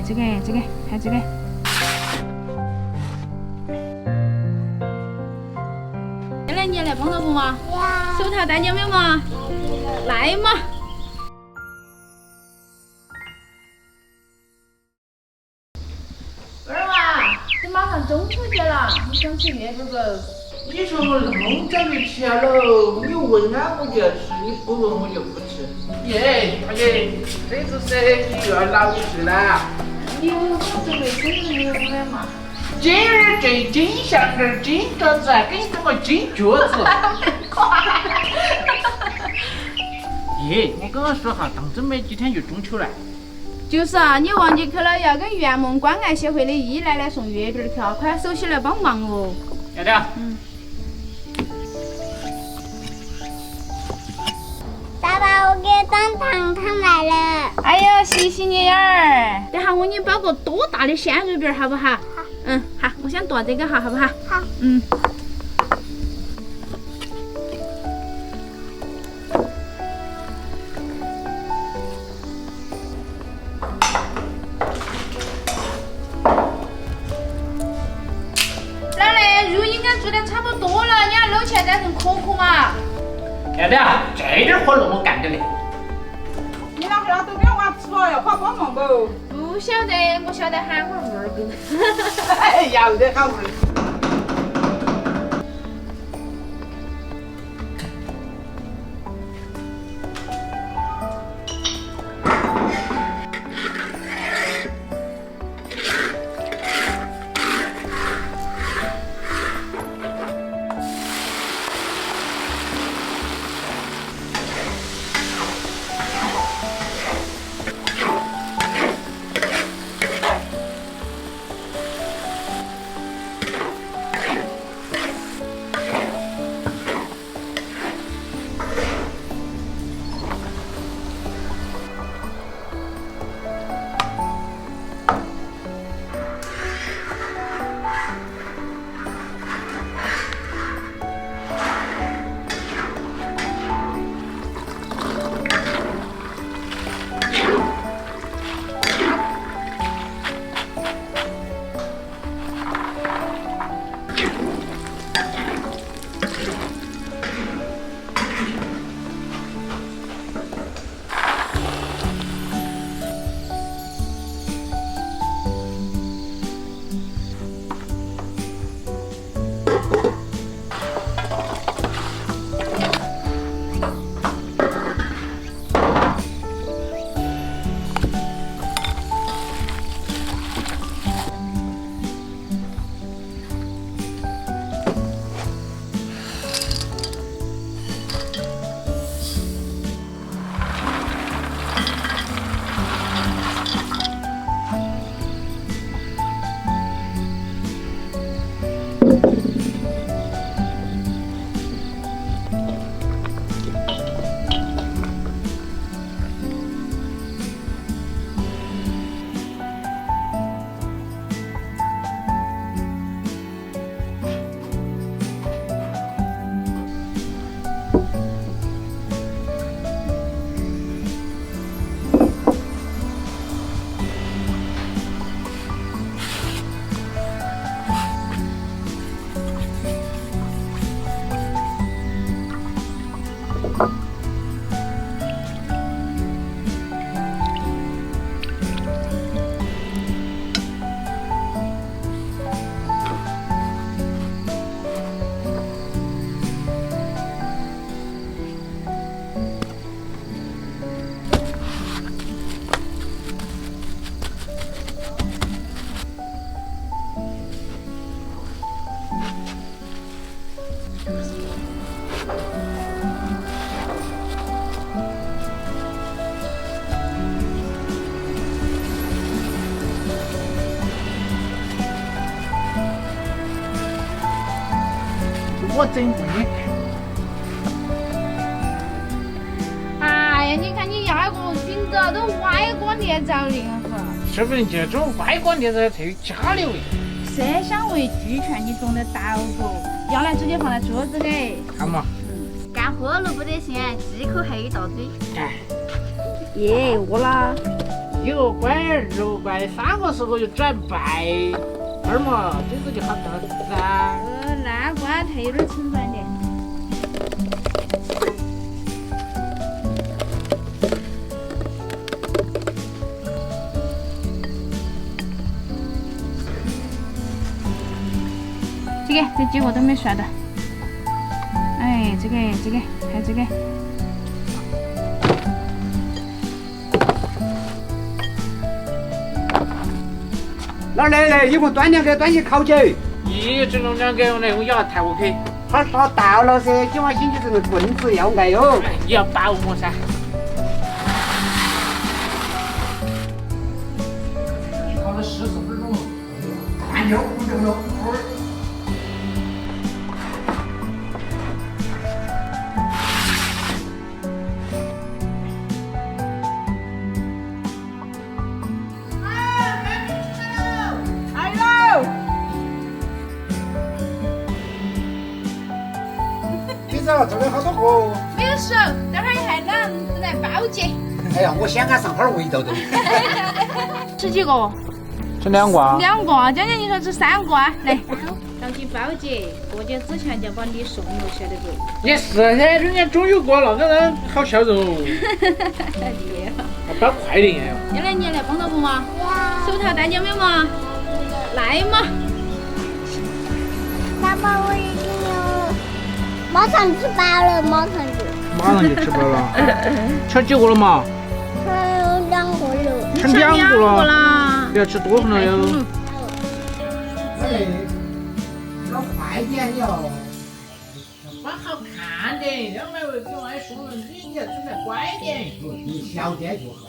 这个，看这个。来，你来帮着不嘛？手套戴紧没有嘛？来嘛！儿娃，这马上中秋节了，你想吃月饼不？你说我那么早就吃了，你问俺我就要吃，你不问我就不吃。耶，大姐，这就是你又要闹事了。你我准备生日礼物了嘛？今儿这金项链、金镯子，给你整个金脚子。耶，你跟我说哈，当真没几天就中秋了。就是啊，你忘记去了要跟圆梦关爱协会的易奶奶送月饼去啊，快手起来帮忙哦。要得。爸爸，我给当糖糖来了。哎呀，谢谢你儿。等下我给你包个多大的鲜肉饼好不好？好，我想剁这个好不好？好。奶奶，肉应该做得差不多了，你要搂起来再成壳壳嘛。要得，这点活弄我干得嘞。你那下都给娃吃了，要快帮忙不？不晓得，我晓得喊我二哥。哎，要得好味。我整给你看。哎呀，你看你压个饼子都歪光裂枣的很，说不定这种歪光碟子才有加的味。色香味俱全，你懂得到不？要来直接放在桌子里。看嘛，干活了不得行，忌口黑一大堆。哎，耶，饿了。9拐6拐3个时候就转白，二嘛，这个就好干了噻。那瓜太有点成转的。这几个都没涮到。哎，这个，看这个。来，一会端2个端去烤起。你这种2个用来用牙抬我去，他说到了噻，今晚星期这个棍子要挨哟。你要把握我噻。烤了40分钟，看哟，不中了。来喽！你知道做了好多个？没有熟，待会儿还冷，正在包结。哎呀，我想俺上哈儿味道都。吃几个？吃2个。 2个，江江你说吃3个啊？来，上去包结，过节之前就把你送了，晓得不？也是噻，人家终于过了，那个好笑容。厉害。包快点呀！你来帮到不嘛？手套戴紧没有嘛？来嘛！爸爸，我已经有，马上吃饱了，马上就。马上就吃饱了。吃几个了嘛？还有2个了。吃2个了。啦！不要吃多了哟。哎，要快点哟。蛮好看的，200位给我说了，你要准备乖点。你小点就好。